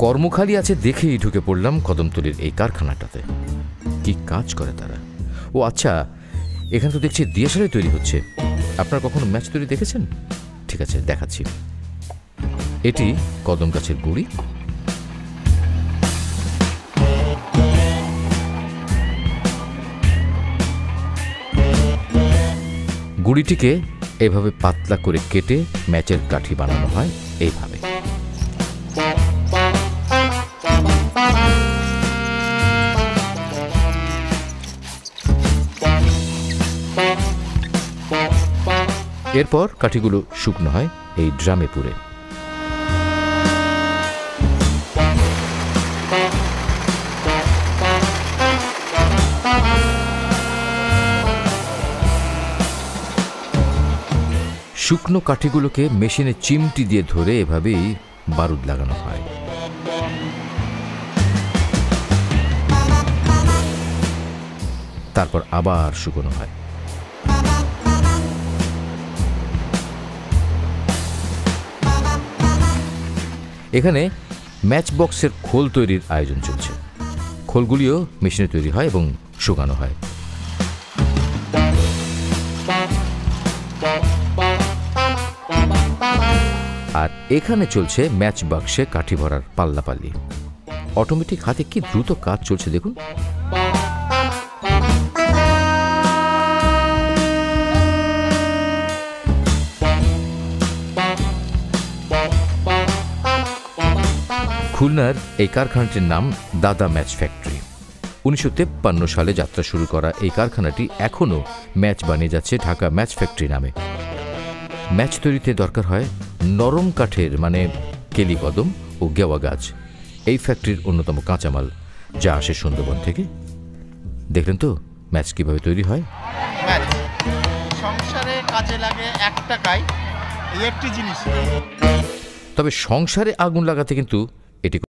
কর্মখালি আছে দেখেই ঢুকে পড়লাম কদমতলীর এই কারখানাটাতে। কি কাজ করে তারা? ও আচ্ছা, এখানে তো দেখছি দিয়াশালি তৈরি হচ্ছে। আপনারা কখনো ম্যাচ তৈরি দেখেছেন? ঠিক আছে, দেখাচ্ছি। এটি কদম গাছের গুড়ি। গুড়িটিকে এভাবে পাতলা করে কেটে ম্যাচের কাঠি বানানো হয় এইভাবে। এরপর কাঠিগুলো শুকনো হয় এই ড্রামে পুরে। শুকনো কাঠিগুলোকে মেশিনে চিমটি দিয়ে ধরে এভাবেই বারুদ লাগানো হয়। তারপর আবার শুকনো হয়। এখানে ম্যাচ বক্সের খোল তৈরির আয়োজন চলছে। খোলগুলিও মেশিনে তৈরি হয় এবং শুকানো হয়। আর এখানে চলছে ম্যাচ বাক্সে কাঠি ভরার পাল্লাপাল্লি। অটোমেটিক হাতে কি দ্রুত কাজ চলছে দেখুন। খুলনার এই কারখানাটির নাম দাদা ম্যাচ ফ্যাক্টরি। 1953 সালে যাত্রা শুরু করা এই কারখানাটি এখনও ম্যাচ বানিয়ে যাচ্ছে ঢাকা ম্যাচ ফ্যাক্টরি নামে। ম্যাচ তৈরিতে দরকার হয় নরম কাঠের, মানে কেলি কদম ও গেওয়া গাছ। এই ফ্যাক্টরির অন্যতম কাঁচামাল, যা আসে সুন্দরবন থেকে। দেখলেন তো ম্যাচ কিভাবে তৈরি হয়। সংসারে কাজে লাগে 1 টাকায় এই একটি জিনিস। তবে সংসারে আগুন লাগাতে কিন্তু